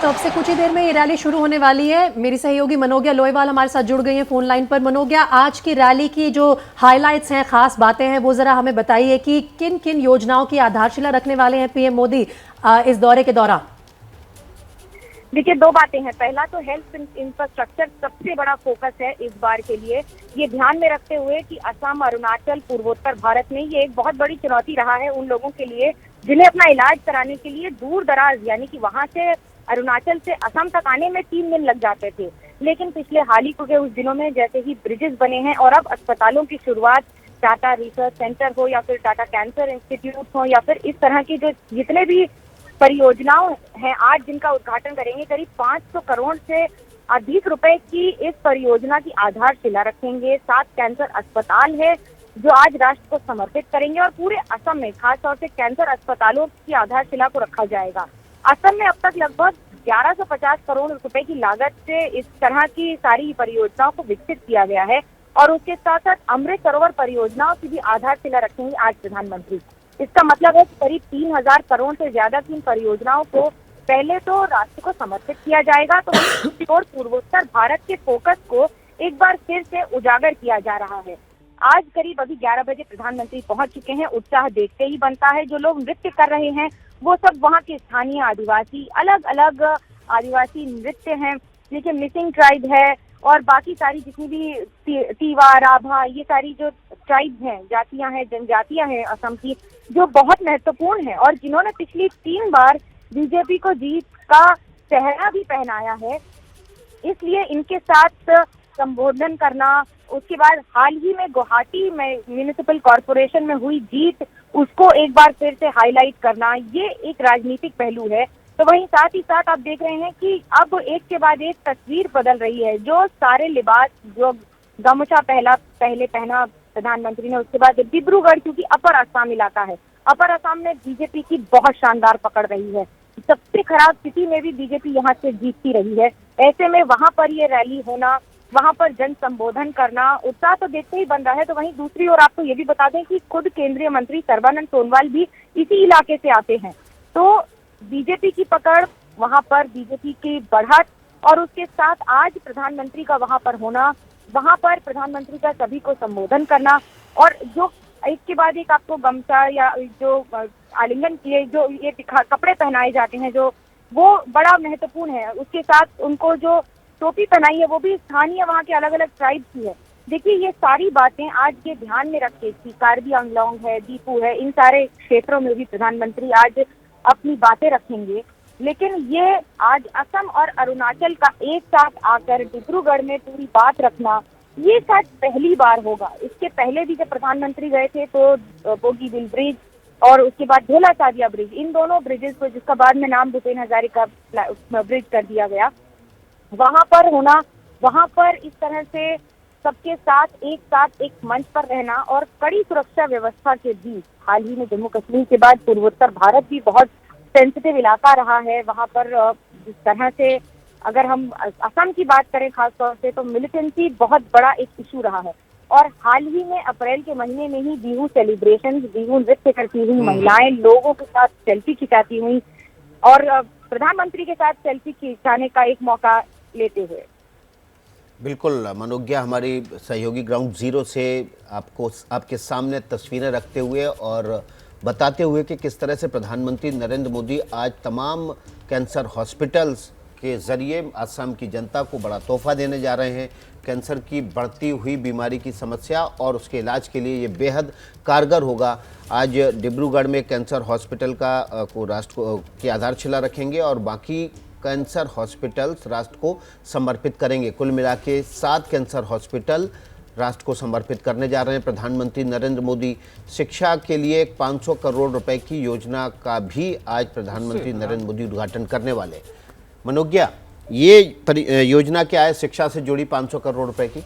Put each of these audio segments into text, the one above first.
तो अब से कुछ ही देर में ये रैली शुरू होने वाली है। मेरी सहयोगी मनोज्ञा लोहेवाल हमारे साथ जुड़ गई हैं फोन लाइन पर। मनोज्ञा, आज की रैली की जो हाइलाइट्स हैं, खास बातें हैं, वो जरा हमें बताइए कि किन किन योजनाओं की आधारशिला रखने वाले हैं पीएम मोदी इस दौरे के दौरान। देखिए, दो बातें हैं। पहला तो हेल्थ इंफ्रास्ट्रक्चर सबसे बड़ा फोकस है इस बार के लिए। ये ध्यान में रखते हुए कि असम, अरुणाचल, पूर्वोत्तर भारत में ये एक बहुत बड़ी चुनौती रहा है उन लोगों के लिए जिन्हें अपना इलाज कराने के लिए दूर दराज, यानी कि वहां से अरुणाचल से असम तक आने में 3 दिन लग जाते थे। लेकिन पिछले हाल ही के उस दिनों में जैसे ही ब्रिजेस बने हैं और अब अस्पतालों की शुरुआत, टाटा रिसर्च सेंटर हो या फिर टाटा कैंसर इंस्टीट्यूट हो या फिर इस तरह की जो जितने भी परियोजनाओं हैं आज जिनका उद्घाटन करेंगे, करीब 500 करोड़ से अधिक रुपए की इस परियोजना की आधारशिला रखेंगे। 7 कैंसर अस्पताल है जो आज राष्ट्र को समर्पित करेंगे और पूरे असम में खासतौर से कैंसर अस्पतालों की आधारशिला को रखा जाएगा। असम में अब तक लगभग 1150 करोड़ रुपए की लागत से इस तरह की सारी परियोजनाओं को विकसित किया गया है और उसके साथ साथ अमृत सरोवर परियोजनाओं की भी आधारशिला रखेंगे आज प्रधानमंत्री। इसका मतलब है कि करीब 3000 करोड़ से ज्यादा की इन परियोजनाओं को पहले तो राष्ट्र को समर्पित किया जाएगा, तो दूसरी ओर पूर्वोत्तर भारत के फोकस को एक बार फिर से उजागर किया जा रहा है। आज करीब अभी 11 बजे प्रधानमंत्री पहुंच चुके हैं। उत्साह देखते ही बनता है। जो लोग नृत्य कर रहे हैं वो सब वहाँ के स्थानीय आदिवासी, अलग अलग आदिवासी नृत्य हैं। देखिए, मिसिंग ट्राइब है और बाकी सारी जितनी भी तीवा, राभा, ये सारी जो ट्राइब हैं, जातियां हैं, जनजातियां हैं असम की, जो बहुत महत्वपूर्ण है और जिन्होंने पिछली 3 बार बीजेपी को जीत का सेहरा भी पहनाया है। इसलिए इनके साथ संबोधन करना, उसके बाद हाल ही में गुवाहाटी में म्युनिसिपल कॉर्पोरेशन में हुई जीत, उसको एक बार फिर से हाईलाइट करना, ये एक राजनीतिक पहलू है। तो वहीं साथ ही साथ आप देख रहे हैं कि अब एक के बाद एक तस्वीर बदल रही है। जो सारे लिबास, जो गमछा पहले पहना प्रधानमंत्री ने, उसके बाद डिब्रूगढ़, क्योंकि अपर असम इलाका है, अपर असम में बीजेपी की बहुत शानदार पकड़ रही है। सबसे खराब स्थिति में भी बीजेपी यहाँ से जीतती रही है। ऐसे में वहां पर ये रैली होना, वहां पर जन संबोधन करना, उत्साह तो देखते ही बन रहा है। तो वहीं दूसरी ओर आपको ये भी बता दें कि खुद केंद्रीय मंत्री सर्बानंद सोनोवाल भी इसी इलाके से आते हैं। तो बीजेपी की पकड़, वहां पर बीजेपी की बढ़त और उसके साथ आज प्रधानमंत्री का वहां पर होना, वहां पर प्रधानमंत्री का सभी को संबोधन करना और जो एक के बाद एक आपको गमछा या जो आलिंगन किए जो ये कपड़े पहनाए जाते हैं, जो वो बड़ा महत्वपूर्ण है। उसके साथ उनको जो टोपी पहनाई है वो भी स्थानीय वहाँ के अलग अलग ट्राइब की है। देखिए, ये सारी बातें आज ये ध्यान में रखते कि कार्बी आंगलोंग है, दीपू है, इन सारे क्षेत्रों में भी प्रधानमंत्री आज अपनी बातें रखेंगे। लेकिन ये आज असम और अरुणाचल का एक साथ आकर डिब्रूगढ़ में पूरी बात रखना, ये शायद पहली बार होगा। इसके पहले भी जब प्रधानमंत्री गए थे तो बोगीबिल ब्रिज और उसके बाद ढोला सादिया ब्रिज, इन दोनों ब्रिजेस को, जिसका बाद में नाम भूपेन हजारिका ब्रिज कर दिया गया, वहां पर होना, वहां पर इस तरह से सबके साथ एक मंच पर रहना और कड़ी सुरक्षा व्यवस्था के बीच, हाल ही में जम्मू कश्मीर के बाद पूर्वोत्तर भारत भी बहुत सेंसिटिव इलाका रहा है। वहां पर जिस तरह से अगर हम असम की बात करें खासतौर से, तो मिलिटेंसी बहुत बड़ा एक इशू रहा है। और हाल ही में अप्रैल के महीने में ही बिहू सेलिब्रेशन, बिहू नृत्य करती हुई महिलाएं लोगों के साथ सेल्फी खिंचाती हुई और प्रधानमंत्री के साथ सेल्फी खिंचाने का एक मौका लेते हुए। बिल्कुल मनोज्ञा, हमारी सहयोगी ग्राउंड जीरो से आपके सामने तस्वीरें रखते हुए और बताते हुए कि किस तरह से प्रधानमंत्री नरेंद्र मोदी आज तमाम कैंसर हॉस्पिटल्स के ज़रिए असम की जनता को बड़ा तोहफा देने जा रहे हैं। कैंसर की बढ़ती हुई बीमारी की समस्या और उसके इलाज के लिए ये बेहद कारगर होगा। आज डिब्रूगढ़ में कैंसर हॉस्पिटल को राष्ट्र की आधारशिला रखेंगे और बाकी कैंसर हॉस्पिटल्स राष्ट्र को समर्पित करेंगे। कुल मिला के 7 कैंसर हॉस्पिटल राष्ट्र को समर्पित करने जा रहे हैं प्रधानमंत्री नरेंद्र मोदी। शिक्षा के लिए 500 करोड़ रुपए की योजना का भी आज प्रधानमंत्री नरेंद्र मोदी उद्घाटन करने वाले। मनोज्ञा, ये योजना क्या है शिक्षा से जुड़ी 500 करोड़ रुपए की?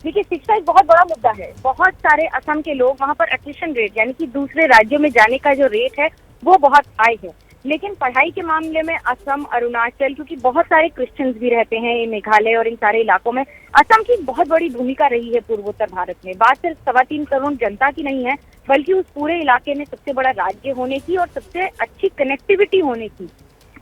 देखिए, शिक्षा एक बहुत बड़ा मुद्दा है। बहुत सारे असम के लोग वहाँ पर एडमिशन रेट, यानी कि दूसरे राज्यों में जाने का जो रेट है वो बहुत हाई है। लेकिन पढ़ाई के मामले में असम, अरुणाचल, क्योंकि बहुत सारे क्रिश्चियंस भी रहते हैं मेघालय और इन सारे इलाकों में, असम की बहुत बड़ी भूमिका रही है पूर्वोत्तर भारत में। बात सिर्फ 3.25 करोड़ जनता की नहीं है, बल्कि उस पूरे इलाके में सबसे बड़ा राज्य होने की और सबसे अच्छी कनेक्टिविटी होने की।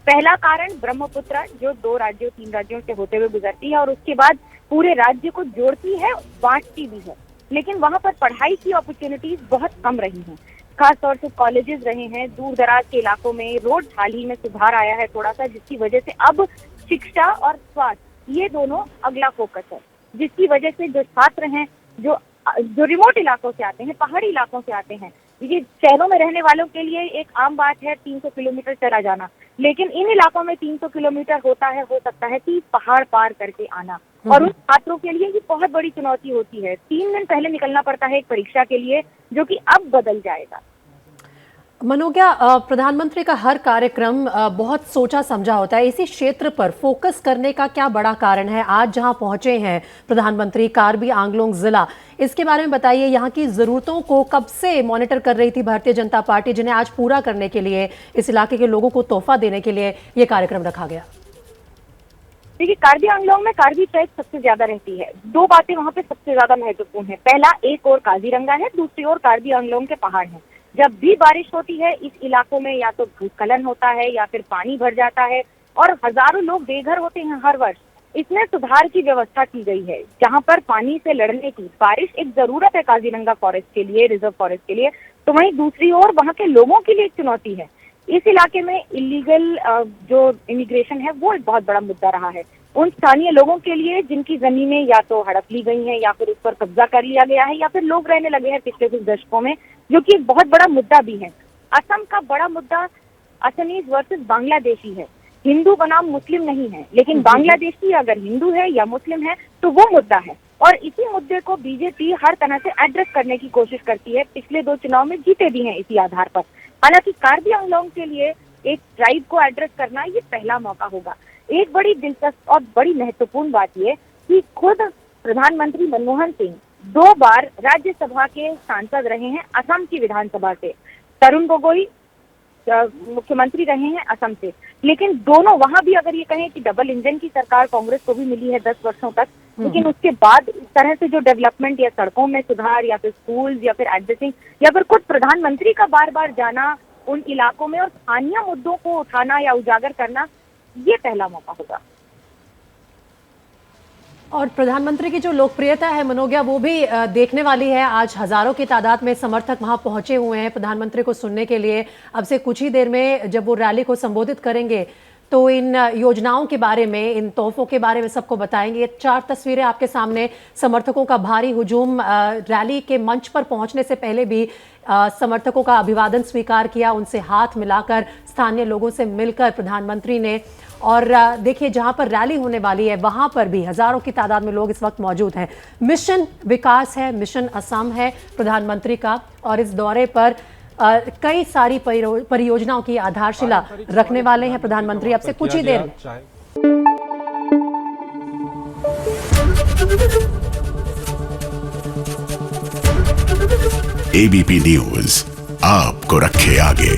पहला कारण ब्रह्मपुत्र जो 3 राज्यों से होते हुए गुजरती है और उसके बाद पूरे राज्य को जोड़ती है, बांटती भी है। लेकिन वहां पर पढ़ाई की अपॉर्चुनिटीज बहुत कम रही हैं, खास तौर से कॉलेजेस रहे हैं दूर दराज के इलाकों में। रोड हाल ही में सुधार आया है थोड़ा सा, जिसकी वजह से अब शिक्षा और स्वास्थ्य ये दोनों अगला फोकस है, जिसकी वजह से जो छात्र हैं जो रिमोट इलाकों से आते हैं, पहाड़ी इलाकों से आते हैं, ये शहरों में रहने वालों के लिए एक आम बात है 300 किलोमीटर चला जाना, लेकिन इन इलाकों में 300 किलोमीटर हो सकता है 30 पहाड़ पार करके आना, और उन छात्रों के लिए ये बहुत बड़ी चुनौती होती है। 3 दिन पहले निकलना पड़ता है एक परीक्षा के लिए, जो कि अब बदल जाएगा। मनोज्ञा, प्रधानमंत्री का हर कार्यक्रम बहुत सोचा समझा होता है। इसी क्षेत्र पर फोकस करने का क्या बड़ा कारण है? आज जहां पहुंचे हैं प्रधानमंत्री, कार्बी आंगलोंग जिला, इसके बारे में बताइए। यहाँ की जरूरतों को कब से मॉनिटर कर रही थी भारतीय जनता पार्टी, जिन्हें आज पूरा करने के लिए, इस इलाके के लोगों को तोहफा देने के लिए ये कार्यक्रम रखा गया? देखिए, कार्बी आंगलोंग में कार्बी ट्राइब सबसे ज्यादा रहती है। 2 बातें वहाँ पे सबसे ज्यादा महत्वपूर्ण है। पहला, एक और काजीरंगा है, दूसरी ओर कार्बी आंगलोंग के पहाड़ हैं। जब भी बारिश होती है इस इलाकों में या तो भूस्खलन होता है या फिर पानी भर जाता है और हजारों लोग बेघर होते हैं हर वर्ष। इसमें सुधार की व्यवस्था की गई है, जहां पर पानी से लड़ने की, बारिश एक जरूरत है काजीरंगा फॉरेस्ट के लिए, रिजर्व फॉरेस्ट के लिए, तो वहीं दूसरी ओर वहां के लोगों के लिए एक चुनौती है। इस इलाके में इलीगल जो इमिग्रेशन है वो एक बहुत बड़ा मुद्दा रहा है। उन स्थानीय लोगों के लिए जिनकी जमीनें या तो हड़प ली गई हैं या फिर उस पर कब्जा कर लिया गया है या फिर लोग रहने लगे हैं पिछले कुछ दशकों में, जो कि एक बहुत बड़ा मुद्दा भी है। असम का बड़ा मुद्दा असमीज वर्सेस बांग्लादेशी है। हिंदू बनाम मुस्लिम नहीं है, लेकिन बांग्लादेशी अगर हिंदू है या मुस्लिम है तो वो मुद्दा है, और इसी मुद्दे को बीजेपी हर तरह से एड्रेस करने की कोशिश करती है। पिछले 2 चुनाव में जीते भी हैं इसी आधार पर। हालांकि कार्बी आंगलोंग के लिए एक ट्राइब को एड्रेस करना ये पहला मौका होगा। एक बड़ी दिलचस्प और बड़ी महत्वपूर्ण बात यह कि खुद प्रधानमंत्री मनमोहन सिंह 2 बार राज्यसभा के सांसद रहे हैं असम की विधानसभा से। तरुण गोगोई मुख्यमंत्री रहे हैं असम से, लेकिन दोनों वहां भी अगर ये कहें कि डबल इंजन की सरकार कांग्रेस को भी मिली है 10 वर्षों तक, लेकिन उसके बाद इस तरह से जो डेवलपमेंट या सड़कों में सुधार या फिर स्कूल्स या फिर एड्रेसिंग या फिर खुद प्रधानमंत्री का बार बार जाना उन इलाकों में और स्थानीय मुद्दों को उठाना या उजागर करना, ये पहला मौका होगा। और प्रधानमंत्री की जो लोकप्रियता है मनोज्ञा, वो भी देखने वाली है। आज हजारों की तादाद में समर्थक वहां पहुंचे हुए हैं प्रधानमंत्री को सुनने के लिए। अब से कुछ ही देर में जब वो रैली को संबोधित करेंगे तो इन योजनाओं के बारे में, इन तोहफों के बारे में सबको बताएंगे। 4 तस्वीरें आपके सामने, समर्थकों का भारी हुजूम। रैली के मंच पर पहुंचने से पहले भी समर्थकों का अभिवादन स्वीकार किया, उनसे हाथ मिलाकर, स्थानीय लोगों से मिलकर प्रधानमंत्री ने। और देखिए, जहां पर रैली होने वाली है वहां पर भी हजारों की तादाद में लोग इस वक्त मौजूद हैं। मिशन विकास है, मिशन असम है प्रधानमंत्री का, और इस दौरे पर कई सारी परियोजनाओं की आधारशिला रखने वाले हैं प्रधानमंत्री अब से कुछ ही देर में। एबीपी न्यूज आपको रखे आगे।